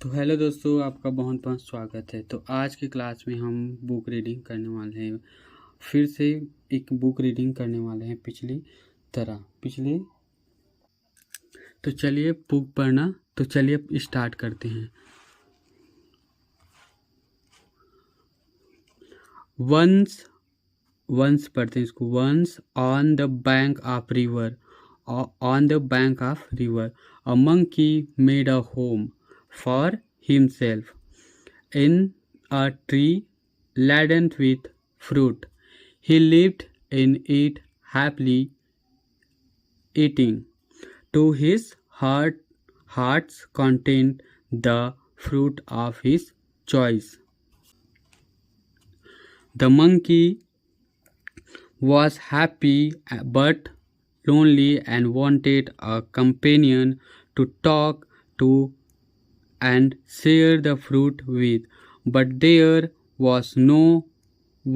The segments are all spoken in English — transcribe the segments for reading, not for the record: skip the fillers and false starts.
तो हेलो दोस्तों, आपका बहुत बहुत स्वागत है। तो आज की क्लास में हम बुक रीडिंग करने वाले हैं। फिर से एक बुक रीडिंग करने वाले हैं पिछली। तो चलिए बुक पढ़ना, तो चलिए स्टार्ट करते हैं। वंस पढ़ते हैं इसको। Once on the bank of river, a monkey made a home for himself in a tree laden with fruit. He lived in it happily, eating to his heart's content the fruit of his choice. The monkey was happy but lonely and wanted a companion to talk to and share the fruit with, but there was no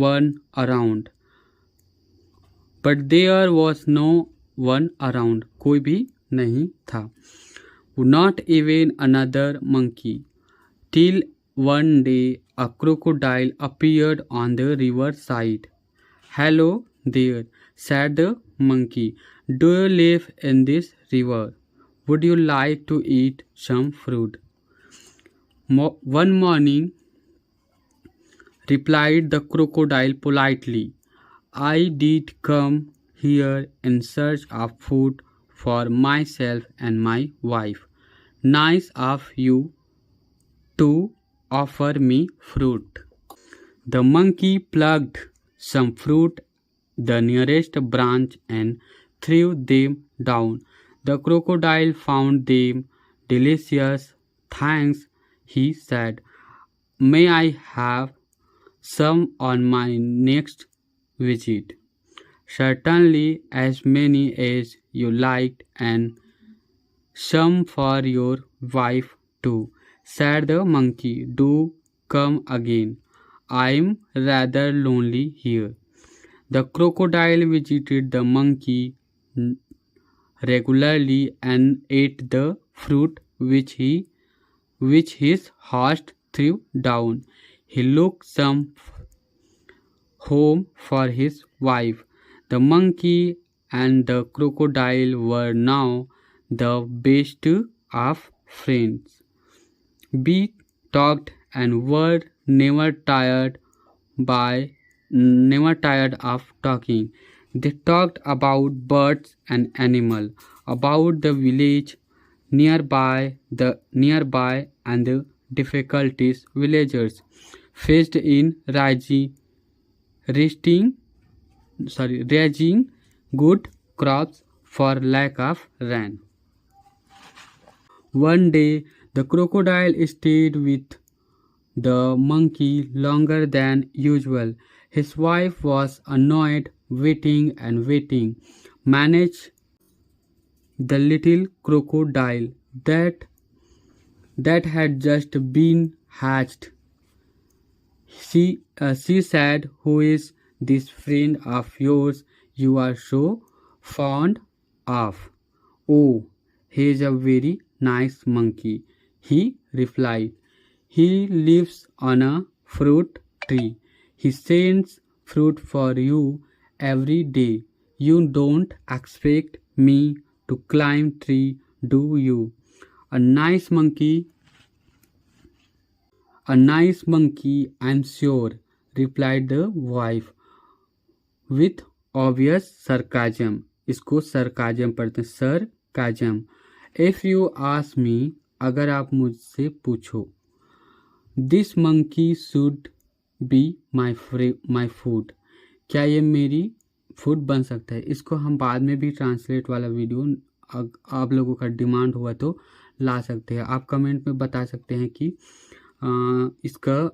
one around. कोई भी नहीं था. Not even another monkey. Till one day a crocodile appeared on the river side. "Hello there," said the monkey. "Do you live in this river? Would you like to eat some fruit?" One morning, replied the crocodile politely, "I did come here in search of food for myself and my wife. Nice of you to offer me fruit." The monkey plucked some fruit the nearest branch and threw them down. The crocodile found them delicious. "Thanks," he said. "May I have some on my next visit?" "Certainly, as many as you liked, and some for your wife too," said the monkey. "Do come again. I'm rather lonely here." The crocodile visited the monkey regularly and ate the fruit which his host threw down. He looked some home for his wife. The monkey and the crocodile were now the best of friends. We talked and were never tired of talking. They talked about birds and animals, about the village nearby, and the difficulties villagers faced in raising good crops for lack of rain. One day, the crocodile stayed with the monkey longer than usual. His wife was annoyed, waiting and waiting. Managed the little crocodile that had just been hatched. She said, "Who is this friend of yours you are so fond of?" "Oh, he is a very nice monkey," he replied. "He lives on a fruit tree. He sends fruit for you every day. You don't expect me to climb tree, do you?" "A nice monkey, I'm sure," replied the wife with obvious sarcasm. इसको sarcasm पढ़ते हैं, sarcasm. "If you ask me," अगर आप मुझसे पूछो, "this monkey should be my food." क्या ये मेरी फूड बन सकता है? इसको हम बाद में भी ट्रांसलेट वाला वीडियो आप लोगों का डिमांड हुआ तो ला सकते हैं। आप कमेंट में बता सकते हैं कि इसका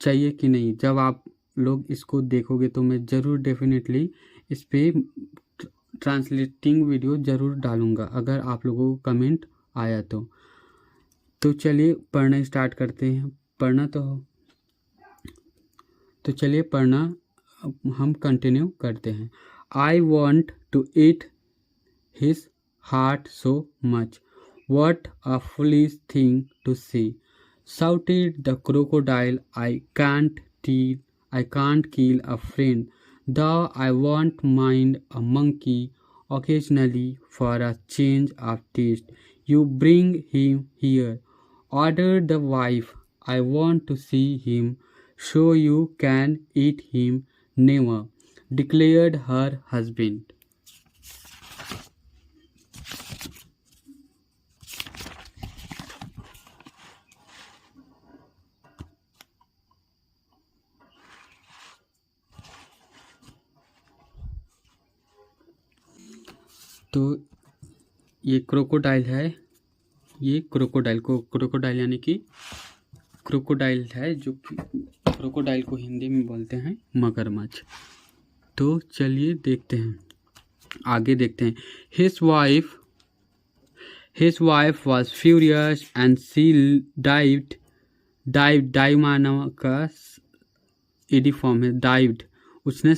चाहिए कि नहीं। जब आप लोग इसको देखोगे तो मैं ज़रूर डेफिनेटली इस पर ट्रांसलेटिंग वीडियो ज़रूर डालूँगा अगर आप लोगों को कमेंट आया तो चलिए पढ़ना स्टार्ट करते हैं। तो चलिए पढ़ना हम कंटिन्यू करते हैं। "I want to eat his heart so much. What a foolish thing to say, shouted the crocodile. I can't kill a friend, though I won't mind a monkey occasionally for a change of taste. You bring him here, ordered the wife. I want to see him, so you can eat him. Never, declared her husband. तो ये crocodile है, ये crocodile यानी कि crocodile है, जो कि crocodile को हिंदी में बोलते हैं मगरमच्छ। तो चलिए देखते हैं, आगे देखते हैं। His wife was furious and she dive मानव का ईडी फॉर्म है, डाइव्ड। उसने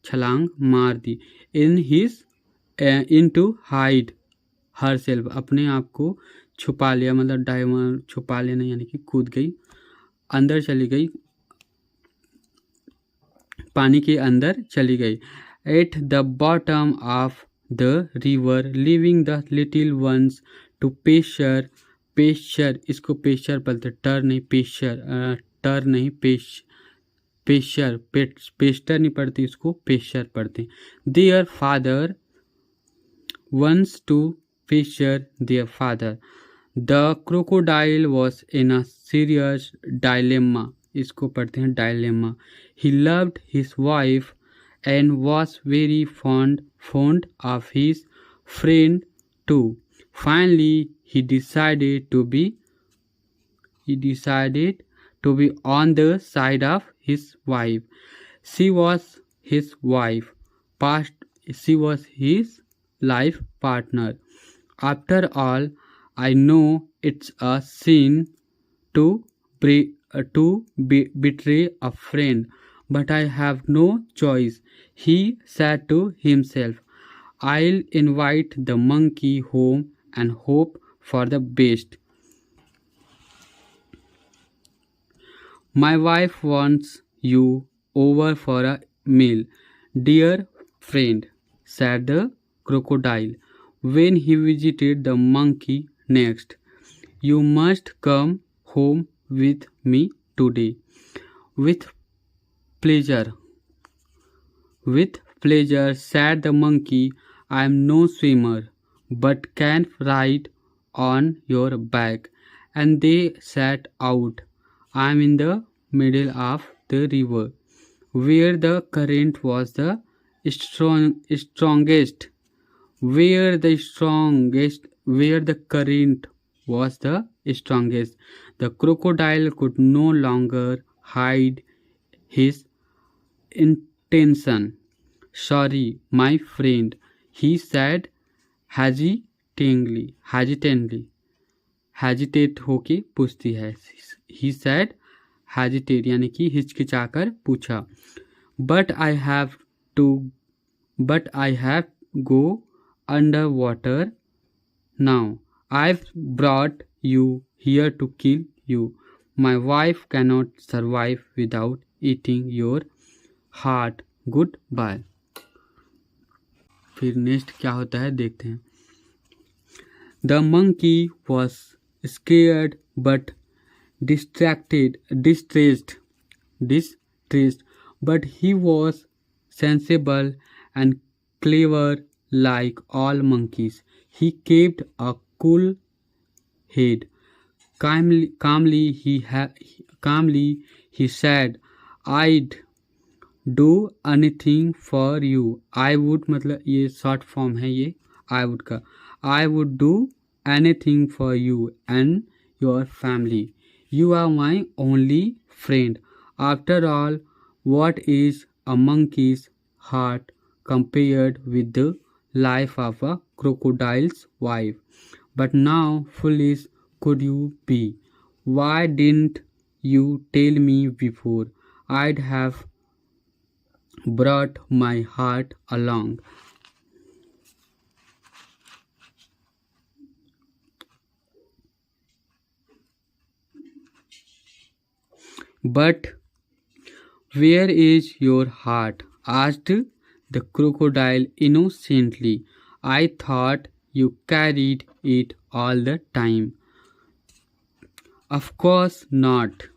छलांग मार दी। इन टू हाइड हर सेल्फ, अपने आप को छुपा लिया, मतलब डाइव छुपा लेना यानी कि कूद गई, अंदर चली गई, पानी के अंदर चली गई। At the bottom of the river leaving the little ones to pasture. इसको पेस्चर बोलते, टर नहीं पेस्टर नहीं पढ़ती, इसको पेस्चर पढ़ते। Their father ones to pasture their father. The crocodile was in a serious dilemma, इसको पढ़ते हैं dilemma. He loved his wife and was very fond of his friend too. Finally, he decided to be on the side of his wife. She was his life partner. After all, I know it's a sin to betray a friend, but I have no choice. He said to himself, I'll invite the monkey home and hope for the best. My wife wants you over for a meal, dear friend, said the crocodile when he visited the monkey next. You must come home with me today. With pleasure, said the monkey. I am no swimmer, but can ride on your back. And they set out. I am in the middle of the river, where the current was the strongest. Where the current was the strongest, the crocodile could no longer hide his intention. Sorry, my friend, he said hesitate होके पूछती है। he said hesitate यानी कि हिचकिचाकर पूछा। but I have go underwater now. I've brought you here to kill you. My wife cannot survive without eating your heart. Goodbye. फिर next क्या होता है देखते हैं। The monkey was scared but distressed, but he was sensible and clever like all monkeys. He kept a cool head. Calmly he said, I'd do anything for you. I would मतलब ये short form है ये I would का। I would do anything for you and your family. You are my only friend. After all, what is a monkey's heart compared with the life of a crocodile's wife? But now, foolish could you be? Why didn't you tell me before? I'd have brought my heart along. But where is your heart? Asked the crocodile innocently. I thought you carried it all the time. Of course not.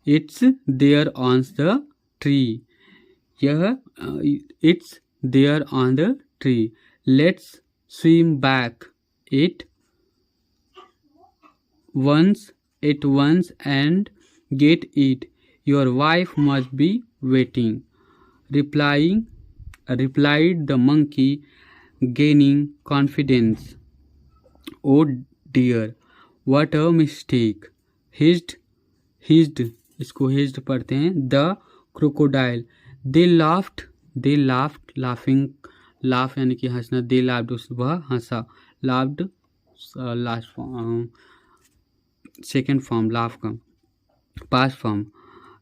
It's there on the tree. Yeah, it's there on the tree. Let's swim back it once and get it. Your wife must be waiting. Replying, replied the monkey, gaining confidence. Oh dear, what a mistake! Hissed, इसको hissed पढ़ते हैं. The crocodile. They laughed, laughing, laugh यानी कि हंसना. They laughed, वह हंसा. Laughed, last form, second form, laugh का. Past form.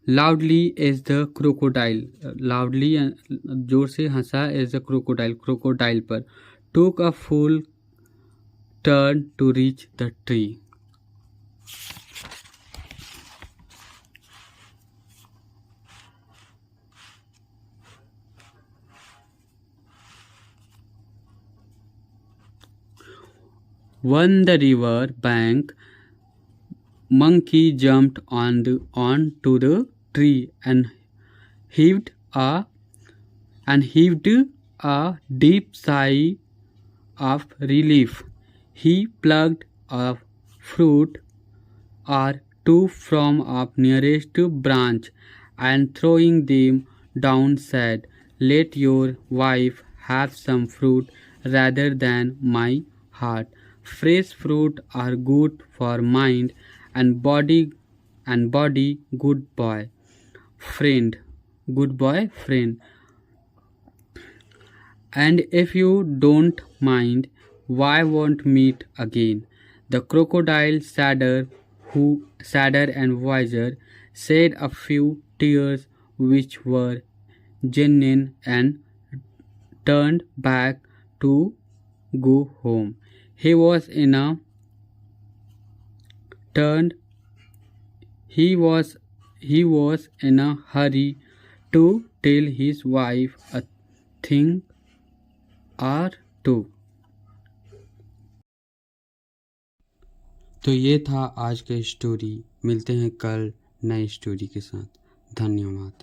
Loudly as the crocodile. Loudly जोर से हंसा as the crocodile. Crocodile पर. Took a full turn to reach the tree. On the river bank, monkey jumped onto the tree and heaved a deep sigh of relief. He plucked a fruit or two from a nearest branch and throwing them down said, "Let your wife have some fruit rather than my heart. Fresh fruit are good for mind and body. Good boy, friend. And if you don't mind, why won't meet again?" The crocodile, sadder and wiser, shed a few tears which were genuine and turned back to go home. He was in a turned he was in a hurry to tell his wife a thing or two. तो ये था आज का story. मिलते हैं कल नई story के साथ. धन्यवाद.